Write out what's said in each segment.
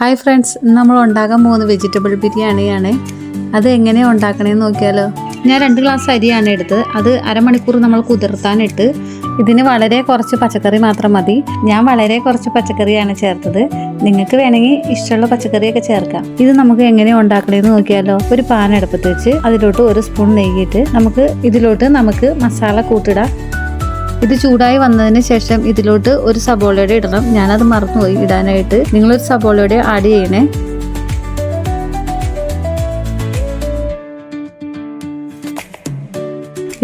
Hi friends, നമ്മൾ ഉണ്ടാക്കാൻ പോകുന്ന വെജിറ്റബിൾ ബിരിയാണിയാണ്. അത് എങ്ങനെയാണ് ഉണ്ടാക്കണമെന്ന് നോക്കിയാലോ. ഞാൻ 2 ഗ്ലാസ് അരിയാണ് എടുത്തത്. അത് അരമണിക്കൂർ നമ്മൾ കുതിർത്താനിട്ട്. ഇതിന് വളരെ കുറച്ച് പച്ചക്കറി മാത്രം മതി. ഞാൻ വളരെ കുറച്ച് പച്ചക്കറിയാണ് ചേർത്തത്. നിങ്ങൾക്ക് വേണമെങ്കിൽ ഇഷ്ടമുള്ള പച്ചക്കറിയൊക്കെ ചേർക്കാം. ഇത് നമുക്ക് എങ്ങനെയാണ് ഉണ്ടാക്കണമെന്ന് നോക്കിയാലോ. ഒരു പാൻ അടുപ്പത്ത് വെച്ച് അതിലോട്ട് 1 സ്പൂൺ നെയ്യിട്ട് നമുക്ക് മസാല കൂട്ടിടാം. ഇത് ചൂടായി വന്നതിന് ശേഷം ഇതിലോട്ട് ഒരു സബോളയുടെ ഇടണം. ഞാനത് മറന്നുപോയി ഇടാനായിട്ട്. നിങ്ങളൊരു സബോളയുടെ ആഡ് ചെയ്യണേ.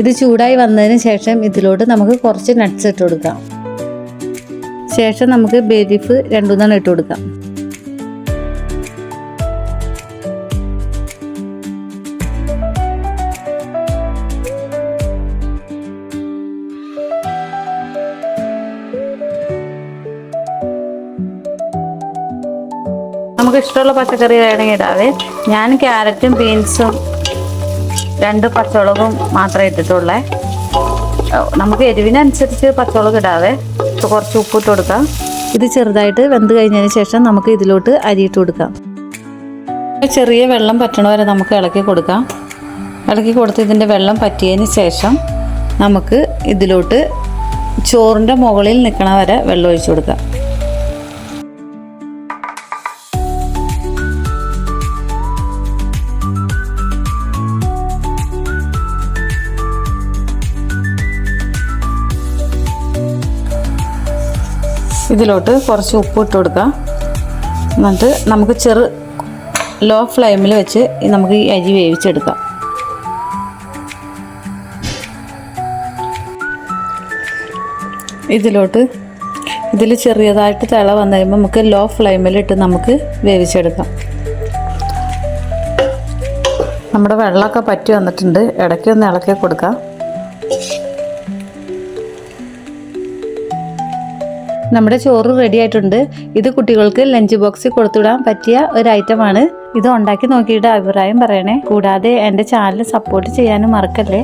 ഇത് ചൂടായി വന്നതിന് ശേഷം ഇതിലോട്ട് നമുക്ക് കുറച്ച് നട്ട്സ് ഇട്ട് കൊടുക്കാം. ശേഷം നമുക്ക് ബേ ലീഫ് 2 ഇട്ട് കൊടുക്കാം. നമുക്ക് ഇഷ്ടമുള്ള പച്ചക്കറി വേണമെങ്കിൽ ഇടാവേ. ഞാൻ ക്യാരറ്റും ബീൻസും 2 പച്ചമുളകും മാത്രമേ ഇട്ടിട്ടുള്ളേ. നമുക്ക് എരിവിനനുസരിച്ച് പച്ചമുളക് ഇടാവേ. കുറച്ച് ഉപ്പിട്ട് കൊടുക്കാം. ഇത് ചെറുതായിട്ട് വെന്ത് കഴിഞ്ഞതിന് ശേഷം നമുക്ക് ഇതിലോട്ട് അരിയിട്ട് കൊടുക്കാം. ചെറിയ വെള്ളം പറ്റണ വരെ നമുക്ക് ഇളക്കി കൊടുക്കാം. ഇളക്കി കൊടുത്ത് ഇതിൻ്റെ വെള്ളം പറ്റിയതിന് ശേഷം നമുക്ക് ഇതിലോട്ട് ചോറിൻ്റെ മുകളിൽ നിൽക്കണ വരെ വെള്ളം ഒഴിച്ചു കൊടുക്കാം. ഇതിലോട്ട് കുറച്ച് ഉപ്പ് ഇട്ട് കൊടുക്കാം. എന്നിട്ട് നമുക്ക് ലോ ഫ്ലെയിമിൽ വെച്ച് നമുക്ക് ഈ അരി വേവിച്ചെടുക്കാം. ഇതിൽ ചെറിയതായിട്ട് തിള വന്നു കഴിയുമ്പോൾ നമുക്ക് ലോ ഫ്ലെയിമിലിട്ട് നമുക്ക് വേവിച്ചെടുക്കാം. നമ്മുടെ വെള്ളമൊക്കെ പറ്റി വന്നിട്ടുണ്ട്. ഇടയ്ക്ക് ഒന്ന് ഇളക്കി കൊടുക്കാം. നമ്മുടെ ചോറ് റെഡി ആയിട്ടുണ്ട്. ഇത് കുട്ടികൾക്ക് ലഞ്ച് ബോക്സിൽ കൊടുത്തുവിടാൻ പറ്റിയ ഒരു ഐറ്റമാണ്. ഇത് ഉണ്ടാക്കി നോക്കിയിട്ട് അഭിപ്രായം പറയണേ. കൂടാതെ എൻ്റെ ചാനൽ സപ്പോർട്ട് ചെയ്യാനും മറക്കല്ലേ.